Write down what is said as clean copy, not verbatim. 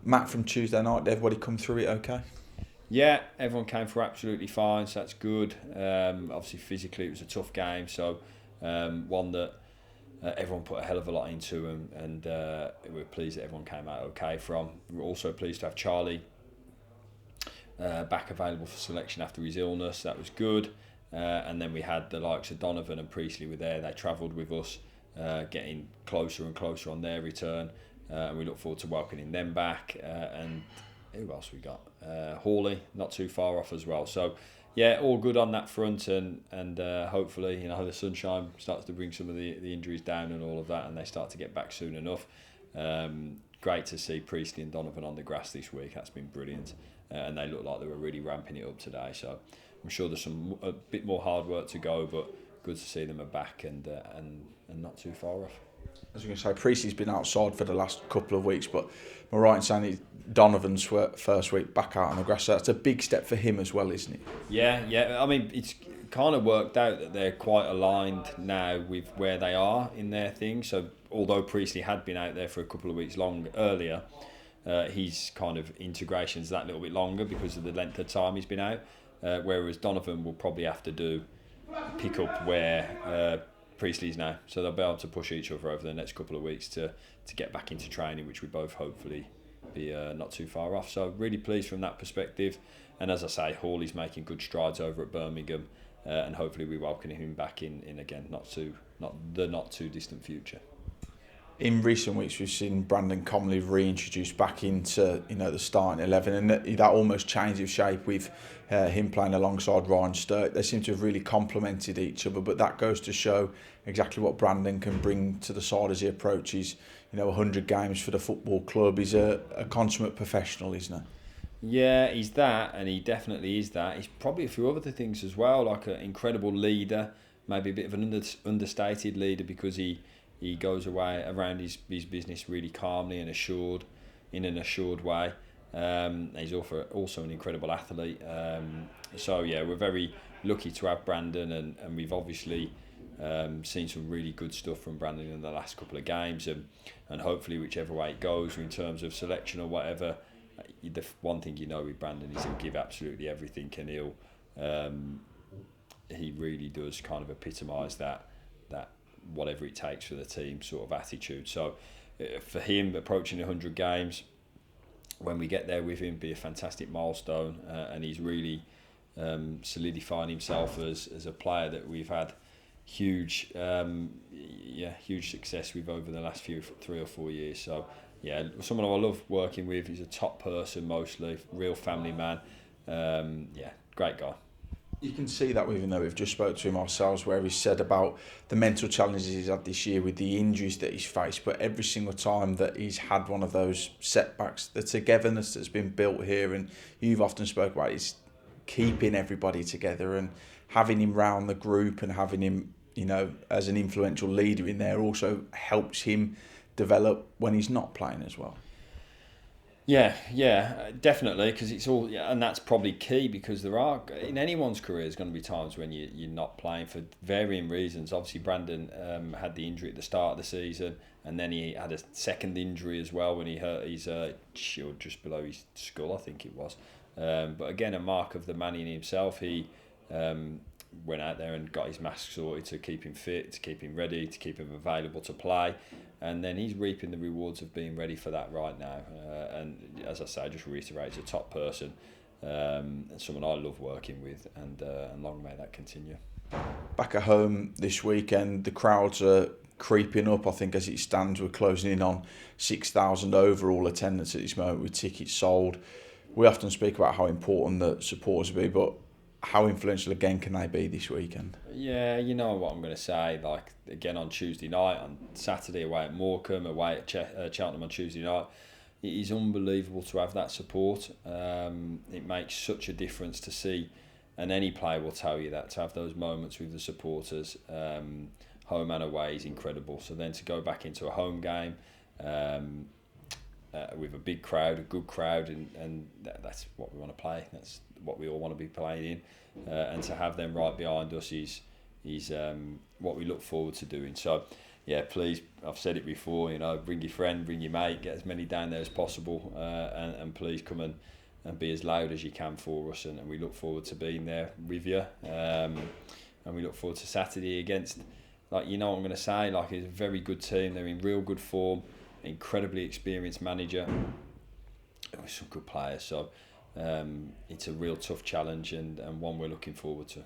Matt, from Tuesday night, did everybody come through it okay? Yeah, everyone came through absolutely fine, so that's good. Obviously, physically, it was a tough game, so one that everyone put a hell of a lot into, and we're pleased that everyone came out okay from. We're also pleased to have Charlie back available for selection after his illness. That was good. And then we had the likes of Donovan and Priestley were there. They travelled with us, getting closer and closer on their return. And we look forward to welcoming them back. And who else we got? Hawley, not too far off as well. So, yeah, all good on that front. And hopefully, the sunshine starts to bring some of the injuries down and all of that, and they start to get back soon enough. Great to see Priestley and Donovan on the grass this week. That's been brilliant. And they look like they were really ramping it up today. So I'm sure there's a bit more hard work to go, but good to see them are back and not too far off. I was going to say, Priestley's been outside for the last couple of weeks, but am I right in saying it's Donovan's first week back out on the grass? So that's a big step for him as well, isn't it? Yeah. I mean, it's kind of worked out that they're quite aligned now with where they are in their thing. So although Priestley had been out there for a couple of weeks earlier, his kind of integration's that little bit longer because of the length of time he's been out. Whereas Donovan will probably have to pick up where Priestley's now. So they'll be able to push each other over the next couple of weeks to get back into training, which we both hopefully be not too far off. So really pleased from that perspective. And as I say, Hawley's making good strides over at Birmingham, and hopefully we welcome him back in again, not too distant future. In recent weeks, we've seen Brandon Comley reintroduced back into the starting 11, and that almost changed of shape with him playing alongside Ryan Sturt. They seem to have really complemented each other, but that goes to show exactly what Brandon can bring to the side as he approaches 100 games for the football club. He's a consummate professional, isn't he? Yeah, he's that, and he definitely is that. He's probably a few other things as well, like an incredible leader, maybe a bit of an understated leader because he goes away around his business really calmly and in an assured way. He's also an incredible athlete. So yeah, we're very lucky to have Brandon, and we've obviously seen some really good stuff from Brandon in the last couple of games, and hopefully whichever way it goes in terms of selection or whatever, the one thing with Brandon is he'll give absolutely everything, and he really does kind of epitomise that whatever it takes for the team sort of attitude. So for him, approaching 100 games, when we get there with him, be a fantastic milestone, and he's really solidifying himself as a player that we've had huge success with over the last 3 or 4 years. So yeah, someone I love working with. He's a top person mostly, real family man. Great guy. You can see that with him, though. We've just spoke to him ourselves, where he said about the mental challenges he's had this year with the injuries that he's faced. But every single time that he's had one of those setbacks, the togetherness that's been built here, and you've often spoke about, is keeping everybody together and having him round the group and having him, as an influential leader in there also helps him develop when he's not playing as well. Yeah, definitely, because it's all, and that's probably key, because there are, in anyone's career, there's going to be times when you're not playing for varying reasons. Obviously, Brandon had the injury at the start of the season, and then he had a second injury as well when he hurt his shield just below his skull, I think it was. But again, a mark of the man in himself. He went out there and got his mask sorted to keep him fit, to keep him ready, to keep him available to play. And then he's reaping the rewards of being ready for that right now. And as I say, just reiterate, he's a top person, and someone I love working with, and long may that continue. Back at home this weekend, the crowds are creeping up. I think as it stands, we're closing in on 6,000 overall attendance at this moment with tickets sold. We often speak about how important the supporters be, but how influential again can they be this weekend? Yeah, you know what I'm going to say. Like, again, on Tuesday night, on Saturday away at Morecambe, away at Cheltenham on Tuesday night, it is unbelievable to have that support. It makes such a difference to see, and any player will tell you that, to have those moments with the supporters, home and away, is incredible. So then to go back into a home game with a big crowd, a good crowd, and that's what we want to play. That's what we all want to be playing in, and to have them right behind us is what we look forward to doing. So yeah, please, I've said it before, you know, bring your friend, bring your mate, get as many down there as possible, and please come and be as loud as you can for us, and we look forward to being there with you, and we look forward to Saturday against, like, you know what I'm going to say, like, it's a very good team, they're in real good form, incredibly experienced manager, with some good players, so it's a real tough challenge, and one we're looking forward to.